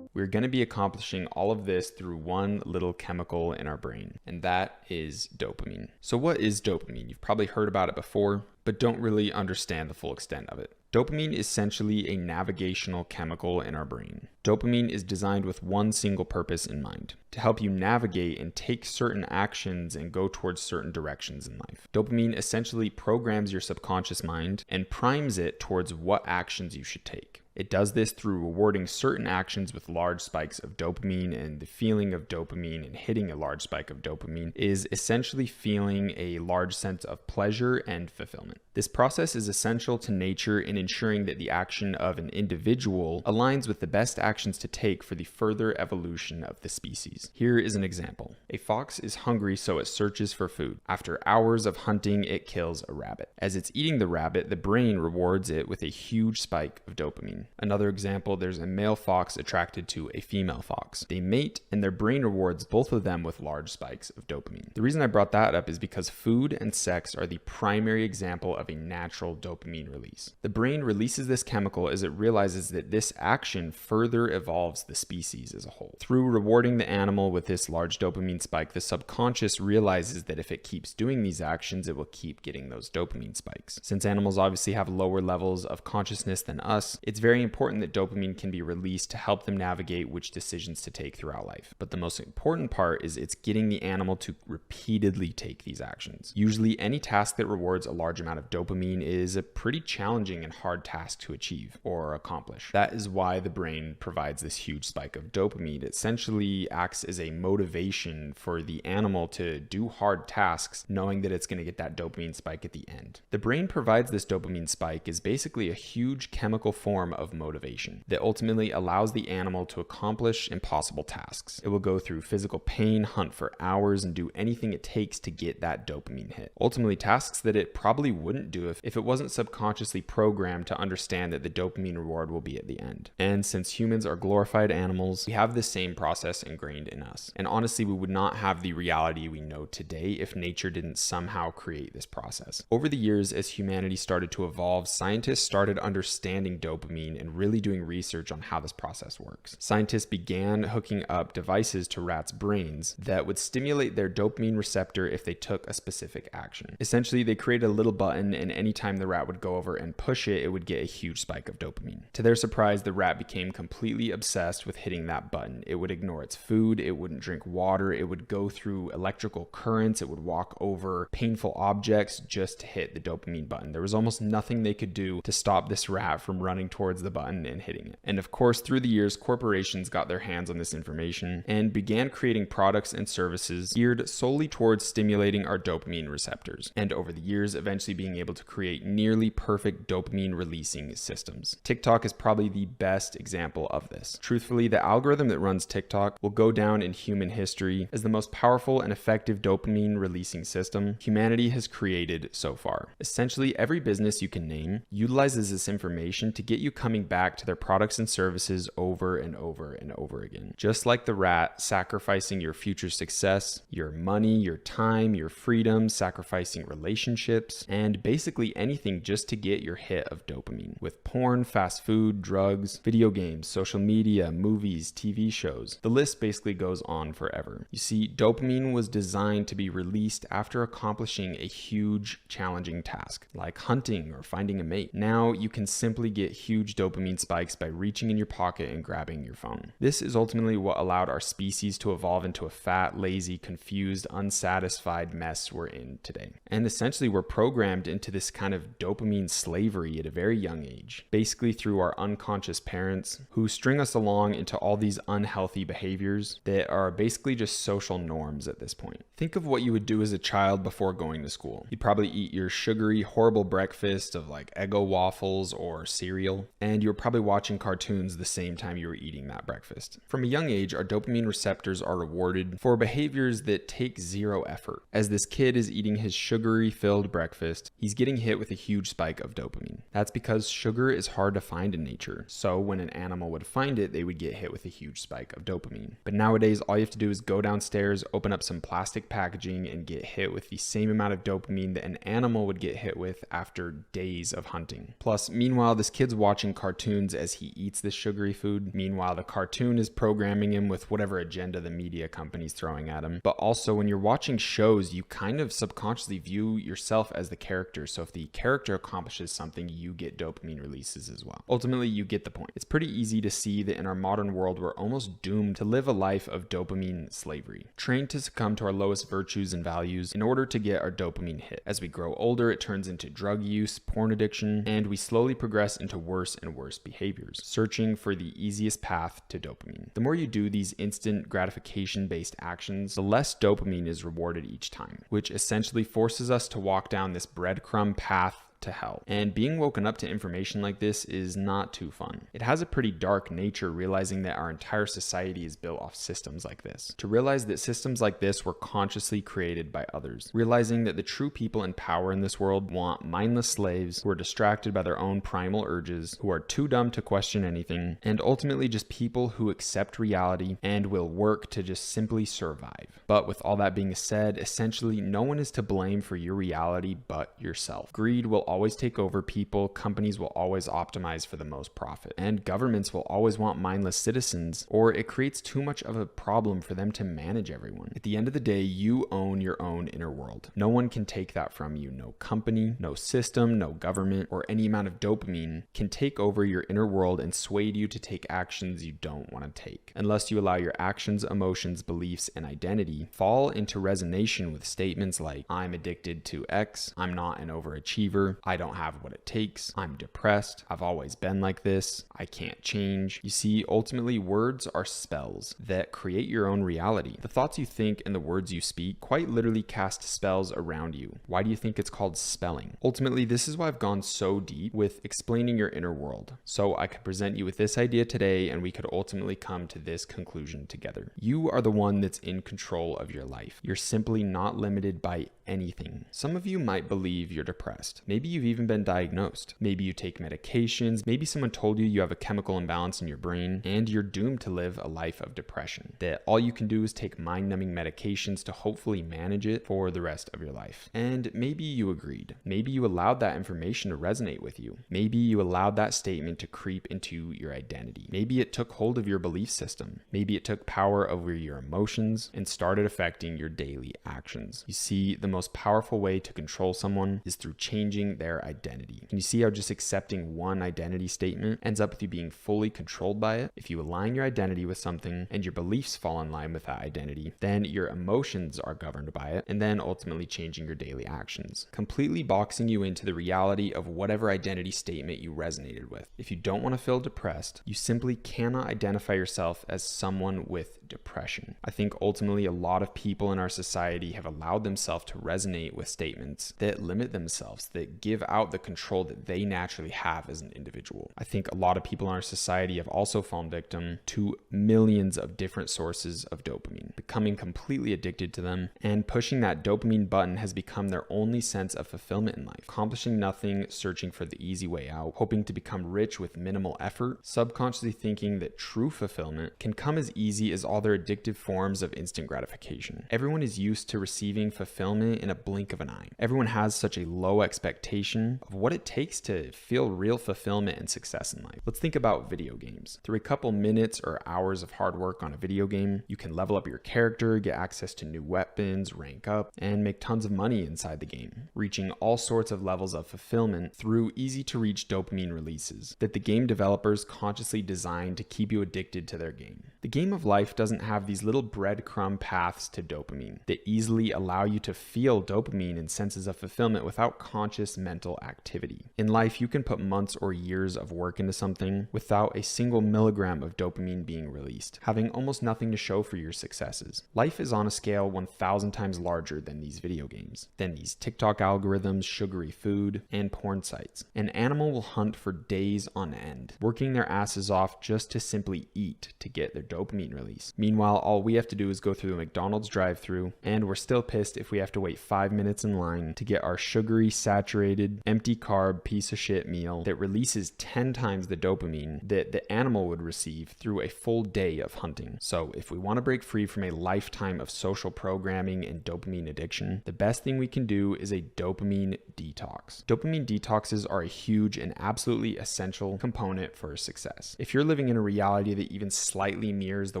We're going to be accomplishing all of this through one little chemical in our brain, and that is dopamine. So what is dopamine? You've probably heard about it before, but don't really understand the full extent of it. Dopamine is essentially a navigational chemical in our brain. Dopamine is designed with one single purpose in mind: to help you navigate and take certain actions and go towards certain directions in life. Dopamine essentially programs your subconscious mind and primes it towards what actions you should take. It does this through rewarding certain actions with large spikes of dopamine, and the feeling of dopamine and hitting a large spike of dopamine is essentially feeling a large sense of pleasure and fulfillment. This process is essential to nature in ensuring that the action of an individual aligns with the best actions to take for the further evolution of the species. Here is an example. A fox is hungry, so it searches for food. After hours of hunting, it kills a rabbit. As it's eating the rabbit, the brain rewards it with a huge spike of dopamine. Another example, there's a male fox attracted to a female fox. They mate, and their brain rewards both of them with large spikes of dopamine. The reason I brought that up is because food and sex are the primary example of a natural dopamine release. The brain releases this chemical as it realizes that this action further evolves the species as a whole. Through rewarding the animal with this large dopamine spike, the subconscious realizes that if it keeps doing these actions, it will keep getting those dopamine spikes. Since animals obviously have lower levels of consciousness than us, it's very important that dopamine can be released to help them navigate which decisions to take throughout life. But the most important part is it's getting the animal to repeatedly take these actions. Usually any task that rewards a large amount of dopamine is a pretty challenging and hard task to achieve or accomplish. That is why the brain provides this huge spike of dopamine. It essentially acts as a motivation for the animal to do hard tasks, knowing that it's going to get that dopamine spike at the end. The brain provides this dopamine spike as basically a huge chemical form of of motivation that ultimately allows the animal to accomplish impossible tasks. It will go through physical pain, hunt for hours, and do anything it takes to get that dopamine hit. Ultimately, tasks that it probably wouldn't do if it wasn't subconsciously programmed to understand that the dopamine reward will be at the end. And since humans are glorified animals, we have the same process ingrained in us. And honestly, we would not have the reality we know today if nature didn't somehow create this process. Over the years, as humanity started to evolve, scientists started understanding dopamine and really doing research on how this process works. Scientists began hooking up devices to rats' brains that would stimulate their dopamine receptor if they took a specific action. Essentially, they created a little button, and anytime the rat would go over and push it, it would get a huge spike of dopamine. To their surprise, the rat became completely obsessed with hitting that button. It would ignore its food, it wouldn't drink water, it would go through electrical currents, it would walk over painful objects just to hit the dopamine button. There was almost nothing they could do to stop this rat from running towards the button and hitting it. And of course, through the years, corporations got their hands on this information and began creating products and services geared solely towards stimulating our dopamine receptors, and over the years, eventually being able to create nearly perfect dopamine releasing systems. TikTok is probably the best example of this. Truthfully, the algorithm that runs TikTok will go down in human history as the most powerful and effective dopamine releasing system humanity has created so far. Essentially, every business you can name utilizes this information to get you coming back to their products and services over and over and over again. Just like the rat sacrificing your future success, your money, your time, your freedom, sacrificing relationships, and basically anything just to get your hit of dopamine. With porn, fast food, drugs, video games, social media, movies, TV shows, the list basically goes on forever. You see, dopamine was designed to be released after accomplishing a huge, challenging task, like hunting or finding a mate. Now you can simply get huge dopamine spikes by reaching in your pocket and grabbing your phone. This is ultimately what allowed our species to evolve into a fat, lazy, confused, unsatisfied mess we're in today. And essentially, we're programmed into this kind of dopamine slavery at a very young age, basically through our unconscious parents who string us along into all these unhealthy behaviors that are basically just social norms at this point. Think of what you would do as a child before going to school. You'd probably eat your sugary, horrible breakfast of like Eggo waffles or cereal, and you were probably watching cartoons the same time you were eating that breakfast. From a young age, our dopamine receptors are rewarded for behaviors that take zero effort. As this kid is eating his sugary-filled breakfast, he's getting hit with a huge spike of dopamine. That's because sugar is hard to find in nature, so when an animal would find it, they would get hit with a huge spike of dopamine. But nowadays, all you have to do is go downstairs, open up some plastic packaging, and get hit with the same amount of dopamine that an animal would get hit with after days of hunting. Plus, meanwhile, this kid's watching cartoons as he eats this sugary food. Meanwhile, the cartoon is programming him with whatever agenda the media company's throwing at him. But also, when you're watching shows, you kind of subconsciously view yourself as the character. So if the character accomplishes something, you get dopamine releases as well. Ultimately, you get the point. It's pretty easy to see that in our modern world, we're almost doomed to live a life of dopamine slavery, trained to succumb to our lowest virtues and values in order to get our dopamine hit. As we grow older, it turns into drug use, porn addiction, and we slowly progress into worse and worse behaviors, searching for the easiest path to dopamine. The more you do these instant gratification-based actions, the less dopamine is rewarded each time, which essentially forces us to walk down this breadcrumb path to hell. And being woken up to information like this is not too fun. It has a pretty dark nature, realizing that our entire society is built off systems like this. To realize that systems like this were consciously created by others. Realizing that the true people in power in this world want mindless slaves who are distracted by their own primal urges, who are too dumb to question anything, and ultimately just people who accept reality and will work to just simply survive. But with all that being said, essentially no one is to blame for your reality but yourself. Greed will always take over people, companies will always optimize for the most profit, and governments will always want mindless citizens, or it creates too much of a problem for them to manage everyone. At the end of the day, you own your own inner world. No one can take that from you. No company, no system, no government, or any amount of dopamine can take over your inner world and sway you to take actions you don't want to take, unless you allow your actions, emotions, beliefs, and identity fall into resonation with statements like, I'm addicted to X, I'm not an overachiever, failure, I don't have what it takes, I'm depressed, I've always been like this, I can't change. You see, ultimately, words are spells that create your own reality. The thoughts you think and the words you speak quite literally cast spells around you. Why do you think it's called spelling? Ultimately, this is why I've gone so deep with explaining your inner world, so I could present you with this idea today and we could ultimately come to this conclusion together. You are the one that's in control of your life. You're simply not limited by anything. Some of you might believe you're depressed. Maybe you've even been diagnosed. Maybe you take medications. Maybe someone told you you have a chemical imbalance in your brain and you're doomed to live a life of depression. That all you can do is take mind-numbing medications to hopefully manage it for the rest of your life. And maybe you agreed. Maybe you allowed that information to resonate with you. Maybe you allowed that statement to creep into your identity. Maybe it took hold of your belief system. Maybe it took power over your emotions and started affecting your daily actions. You see, the most powerful way to control someone is through changing their identity. Can you see how just accepting one identity statement ends up with you being fully controlled by it? If you align your identity with something and your beliefs fall in line with that identity, then your emotions are governed by it, and then ultimately changing your daily actions, completely boxing you into the reality of whatever identity statement you resonated with. If you don't want to feel depressed, you simply cannot identify yourself as someone with depression. I think ultimately a lot of people in our society have allowed themselves to resonate with statements that limit themselves, that give out the control that they naturally have as an individual. I think a lot of people in our society have also fallen victim to millions of different sources of dopamine, becoming completely addicted to them, and pushing that dopamine button has become their only sense of fulfillment in life, accomplishing nothing, searching for the easy way out, hoping to become rich with minimal effort, subconsciously thinking that true fulfillment can come as easy as all their addictive forms of instant gratification. Everyone is used to receiving fulfillment in a blink of an eye. Everyone has such a low expectation of what it takes to feel real fulfillment and success in life. Let's think about video games. Through a couple minutes or hours of hard work on a video game, you can level up your character, get access to new weapons, rank up, and make tons of money inside the game, reaching all sorts of levels of fulfillment through easy to reach dopamine releases that the game developers consciously designed to keep you addicted to their game. The game of life doesn't have these little breadcrumb paths to dopamine that easily allow you to feel dopamine and senses of fulfillment without conscious mental activity. In life, you can put months or years of work into something without a single milligram of dopamine being released, having almost nothing to show for your successes. Life is on a scale 1,000 times larger than these video games, than these TikTok algorithms, sugary food, and porn sites. An animal will hunt for days on end, working their asses off just to simply eat to get their dopamine release. Meanwhile, all we have to do is go through the McDonald's drive-thru, and we're still pissed if we have to wait 5 minutes in line to get our sugary, saturated, empty carb piece of shit meal that releases 10 times the dopamine that the animal would receive through a full day of hunting. So if we want to break free from a lifetime of social programming and dopamine addiction, the best thing we can do is a dopamine detox. Dopamine detoxes are a huge and absolutely essential component for success. If you're living in a reality that even slightly mirrors the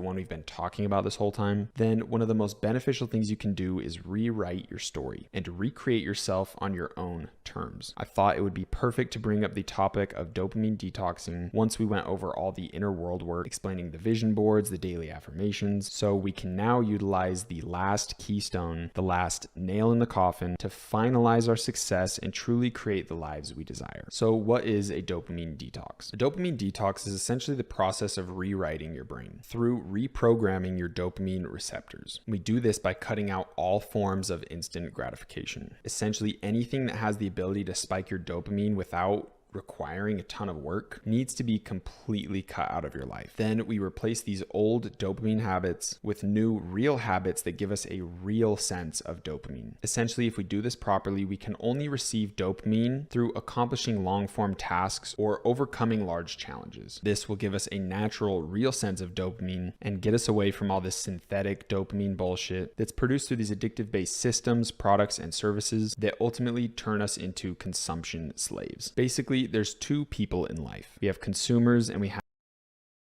one we've been talking about this whole time, then one of the most beneficial things you can do is rewrite your story and to recreate yourself on your own terms. I thought it would be perfect to bring up the topic of dopamine detoxing once we went over all the inner world work, explaining the vision boards, the daily affirmations, so we can now utilize the last keystone, the last nail in the coffin to finalize our success and truly create the lives we desire. So what is a dopamine detox? A dopamine detox is essentially the process of rewriting your brain through reprogramming your dopamine receptors. We do this by cutting out all forms of instant gratification. Essentially anything that has the ability to spike your dopamine without requiring a ton of work needs to be completely cut out of your life. Then we replace these old dopamine habits with new real habits that give us a real sense of dopamine. Essentially, if we do this properly, we can only receive dopamine through accomplishing long-form tasks or overcoming large challenges. This will give us a natural, real sense of dopamine and get us away from all this synthetic dopamine bullshit that's produced through these addictive-based systems, products, and services that ultimately turn us into consumption slaves. Basically, there's two people in life. We have consumers and we have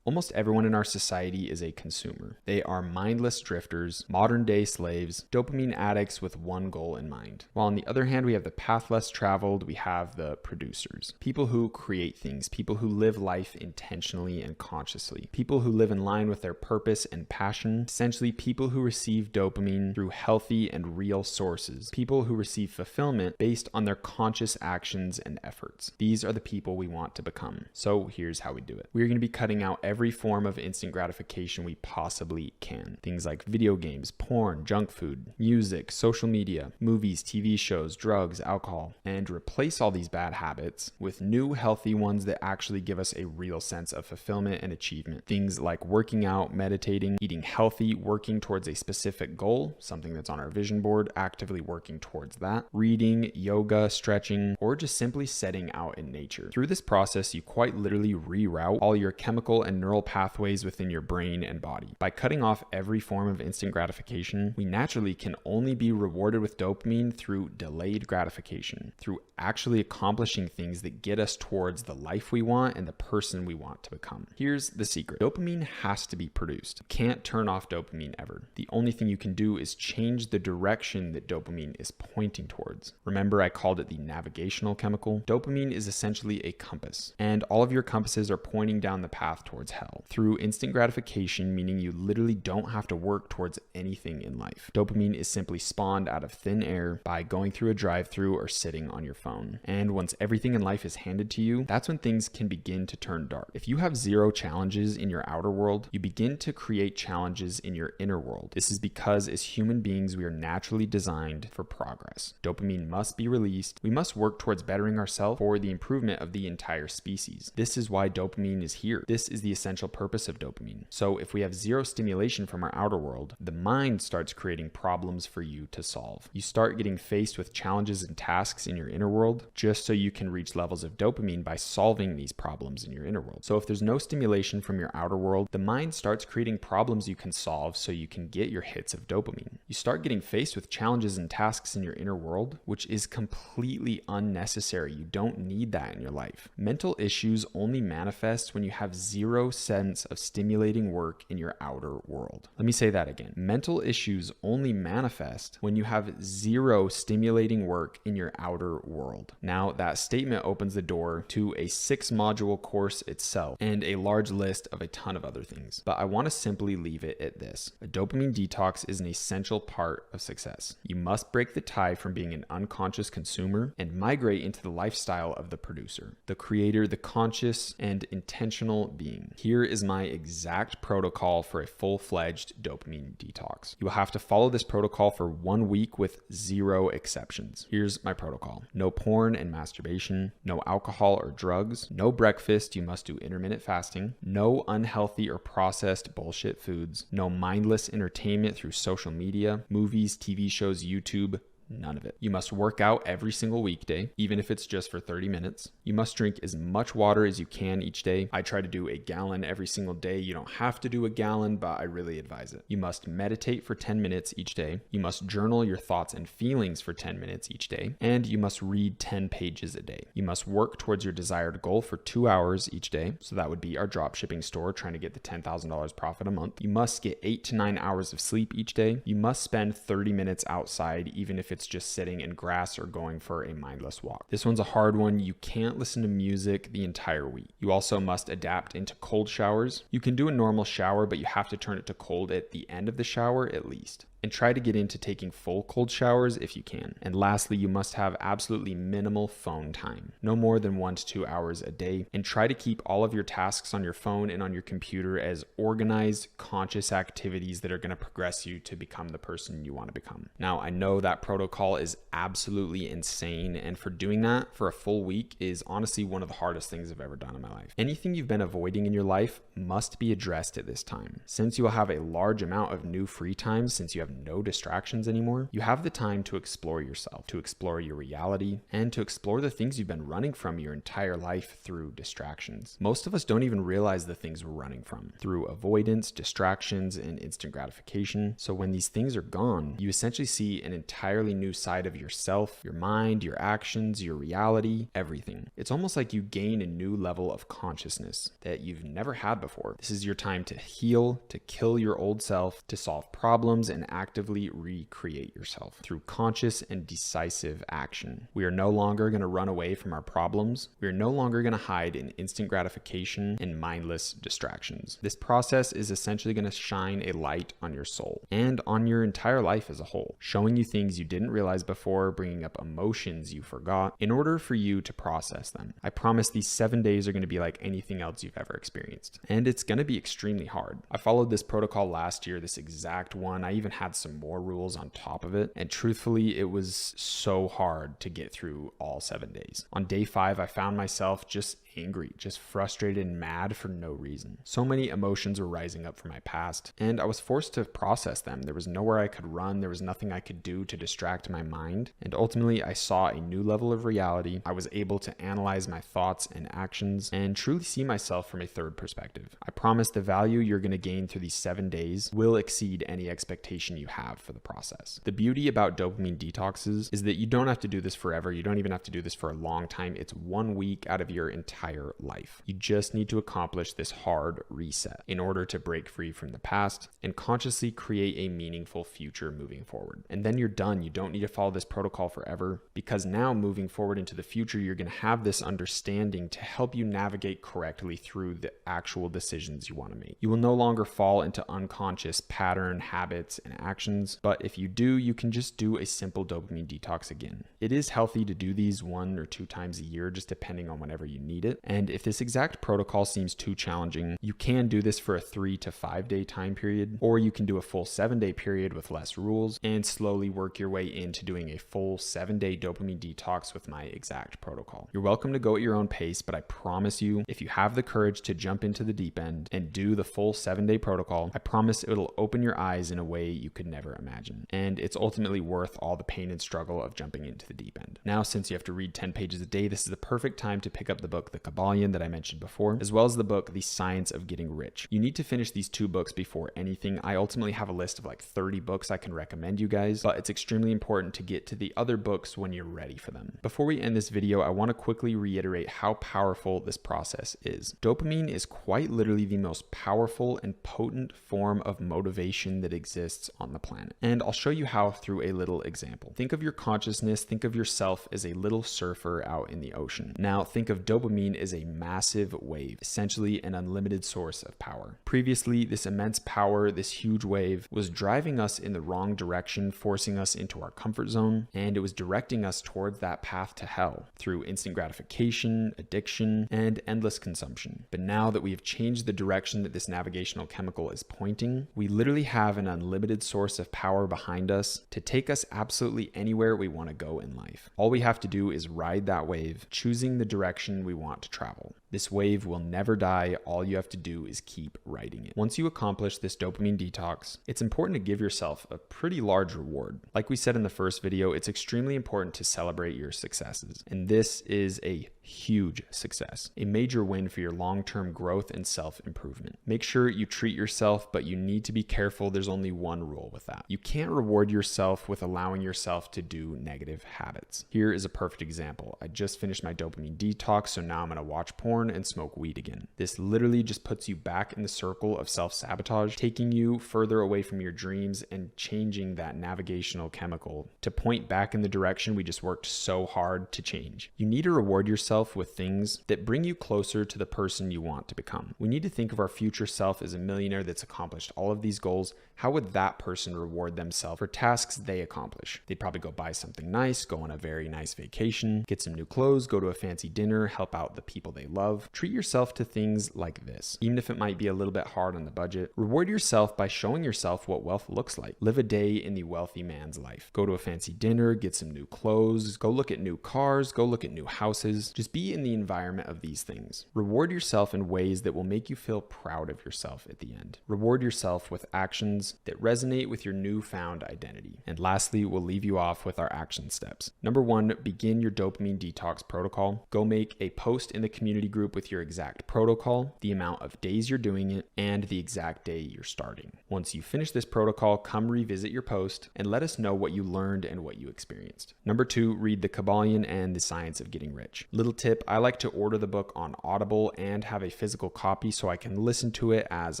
Almost everyone in our society is a consumer. They are mindless drifters, modern day slaves, dopamine addicts with one goal in mind. While on the other hand, we have the path less traveled, we have the producers. People who create things, people who live life intentionally and consciously, people who live in line with their purpose and passion, essentially people who receive dopamine through healthy and real sources, people who receive fulfillment based on their conscious actions and efforts. These are the people we want to become. So here's how we do it. We're going to be cutting out every form of instant gratification we possibly can. Things like video games, porn, junk food, music, social media, movies, TV shows, drugs, alcohol, and replace all these bad habits with new healthy ones that actually give us a real sense of fulfillment and achievement. Things like working out, meditating, eating healthy, working towards a specific goal, something that's on our vision board, actively working towards that, reading, yoga, stretching, or just simply setting out in nature. Through this process, you quite literally reroute all your chemical and neural pathways within your brain and body. By cutting off every form of instant gratification, we naturally can only be rewarded with dopamine through delayed gratification, through actually accomplishing things that get us towards the life we want and the person we want to become. Here's the secret. Dopamine has to be produced. You can't turn off dopamine ever. The only thing you can do is change the direction that dopamine is pointing towards. Remember, I called it the navigational chemical? Dopamine is essentially a compass, and all of your compasses are pointing down the path towards hell through instant gratification, meaning you literally don't have to work towards anything in life. Dopamine is simply spawned out of thin air by going through a drive-through or sitting on your phone. And once everything in life is handed to you, that's when things can begin to turn dark. If you have zero challenges in your outer world, you begin to create challenges in your inner world. This is because as human beings, we are naturally designed for progress. Dopamine must be released. We must work towards bettering ourselves for the improvement of the entire species. This is why dopamine is here. This is the essential purpose of dopamine. So if we have zero stimulation from our outer world, the mind starts creating problems for you to solve. You start getting faced with challenges and tasks in your inner world just so you can reach levels of dopamine by solving these problems in your inner world. So if there's no stimulation from your outer world, the mind starts creating problems you can solve so you can get your hits of dopamine. You start getting faced with challenges and tasks in your inner world, which is completely unnecessary. You don't need that in your life. Mental issues only manifest when you have zero sense of stimulating work in your outer world. Let me say that again. Mental issues only manifest when you have zero stimulating work in your outer world. Now, that statement opens the door to a 6-module course itself and a large list of a ton of other things. But I want to simply leave it at this. A dopamine detox is an essential part of success. You must break the tie from being an unconscious consumer and migrate into the lifestyle of the producer, the creator, the conscious and intentional being. Here is my exact protocol for a full-fledged dopamine detox. You will have to follow this protocol for 1 week with zero exceptions. Here's my protocol. No porn and masturbation, no alcohol or drugs, no breakfast, you must do intermittent fasting, no unhealthy or processed bullshit foods, no mindless entertainment through social media, movies, TV shows, YouTube, none of it. You must work out every single weekday, even if it's just for 30 minutes. You must drink as much water as you can each day. I try to do a gallon every single day. You don't have to do a gallon, but I really advise it. You must meditate for 10 minutes each day. You must journal your thoughts and feelings for 10 minutes each day. And you must read 10 pages a day. You must work towards your desired goal for 2 hours each day. So that would be our drop shipping store, trying to get the $10,000 profit a month. You must get 8 to 9 hours of sleep each day. You must spend 30 minutes outside, even if it's just sitting in grass or going for a mindless walk. This one's a hard one. You can't listen to music the entire week. You also must adapt into cold showers. You can do a normal shower, but you have to turn it to cold at the end of the shower at least. And try to get into taking full cold showers if you can. And lastly, you must have absolutely minimal phone time, no more than 1 to 2 hours a day, and try to keep all of your tasks on your phone and on your computer as organized, conscious activities that are going to progress you to become the person you want to become. Now, I know that protocol is absolutely insane, and for doing that for a full week is honestly one of the hardest things I've ever done in my life. Anything you've been avoiding in your life must be addressed at this time. Since you will have a large amount of new free time, since you have have no distractions anymore, you have the time to explore yourself, to explore your reality, and to explore the things you've been running from your entire life through distractions. Most of us don't even realize the things we're running from through avoidance, distractions, and instant gratification. So when these things are gone, you essentially see an entirely new side of yourself, your mind, your actions, your reality, everything. It's almost like you gain a new level of consciousness that you've never had before. This is your time to heal, to kill your old self, to solve problems, and actively recreate yourself through conscious and decisive action. We are no longer going to run away from our problems. We are no longer going to hide in instant gratification and mindless distractions. This process is essentially going to shine a light on your soul and on your entire life as a whole, showing you things you didn't realize before, bringing up emotions you forgot in order for you to process them. I promise these 7 days are going to be like anything else you've ever experienced, and it's going to be extremely hard. I followed this protocol last year, this exact one. I even had some more rules on top of it, and truthfully, it was so hard to get through all 7 days. On day 5, I found myself just angry, just frustrated and mad for no reason. So many emotions were rising up from my past, and I was forced to process them. There was nowhere I could run. There was nothing I could do to distract my mind. And ultimately, I saw a new level of reality. I was able to analyze my thoughts and actions and truly see myself from a third perspective. I promise the value you're going to gain through these 7 days will exceed any expectation you have for the process. The beauty about dopamine detoxes is that you don't have to do this forever. You don't even have to do this for a long time. It's 1 week out of your entire life. You just need to accomplish this hard reset in order to break free from the past and consciously create a meaningful future moving forward. And then you're done. You don't need to follow this protocol forever, because now moving forward into the future, you're going to have this understanding to help you navigate correctly through the actual decisions you want to make. You will no longer fall into unconscious pattern, habits, and actions, but if you do, you can just do a simple dopamine detox again. It is healthy to do these 1 or 2 times a year, just depending on whenever you need it. And if this exact protocol seems too challenging, you can do this for a 3 to 5 day time period, or you can do a full 7-day period with less rules and slowly work your way into doing a full 7-day dopamine detox with my exact protocol. You're welcome to go at your own pace, but I promise you, if you have the courage to jump into the deep end and do the full 7-day protocol, I promise it'll open your eyes in a way you could never imagine. And it's ultimately worth all the pain and struggle of jumping into the deep end. Now, since you have to read 10 pages a day, this is the perfect time to pick up the book, The Kabbalion, that I mentioned before, as well as the book, The Science of Getting Rich. You need to finish these 2 books before anything. I ultimately have a list of like 30 books I can recommend you guys, but it's extremely important to get to the other books when you're ready for them. Before we end this video, I want to quickly reiterate how powerful this process is. Dopamine is quite literally the most powerful and potent form of motivation that exists on the planet. And I'll show you how through a little example. Think of your consciousness, think of yourself as a little surfer out in the ocean. Now think of dopamine as a massive wave, essentially an unlimited source of power. Previously, this immense power, this huge wave, was driving us in the wrong direction, forcing us into our comfort zone, and it was directing us towards that path to hell through instant gratification, addiction, and endless consumption. But now that we have changed the direction that this navigational chemical is pointing, we literally have an unlimited source of power behind us to take us absolutely anywhere we want to go in life. All we have to do is ride that wave, choosing the direction we want to travel. This wave will never die. All you have to do is keep riding it. Once you accomplish this dopamine detox, it's important to give yourself a pretty large reward. Like we said in the first video, it's extremely important to celebrate your successes. And this is a huge success, a major win for your long-term growth and self-improvement. Make sure you treat yourself, but you need to be careful. There's only one rule with that. You can't reward yourself with allowing yourself to do negative habits. Here is a perfect example. I just finished my dopamine detox, so now I'm gonna watch porn and smoke weed again. This literally just puts you back in the circle of self-sabotage, taking you further away from your dreams and changing that navigational chemical to point back in the direction we just worked so hard to change. You need to reward yourself with things that bring you closer to the person you want to become. We need to think of our future self as a millionaire that's accomplished all of these goals. How would that person reward themselves for tasks they accomplish? They'd probably go buy something nice, go on a very nice vacation, get some new clothes, go to a fancy dinner, help out the people they love. love, treat yourself to things like this. Even if it might be a little bit hard on the budget, reward yourself by showing yourself what wealth looks like. Live a day in the wealthy man's life. Go to a fancy dinner, get some new clothes, go look at new cars, go look at new houses. Just be in the environment of these things. Reward yourself in ways that will make you feel proud of yourself at the end. Reward yourself with actions that resonate with your newfound identity. And lastly, we'll leave you off with our action steps. Number 1, begin your dopamine detox protocol. Go make a post in the community group with your exact protocol, the amount of days you're doing it, and the exact day you're starting. Once you finish this protocol, come revisit your post and let us know what you learned and what you experienced. Number 2, read The Kabbalion and The Science of Getting Rich. Little tip, I like to order the book on Audible and have a physical copy so I can listen to it as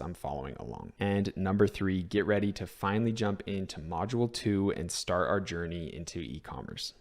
I'm following along. And number 3, get ready to finally jump into Module 2 and start our journey into e-commerce.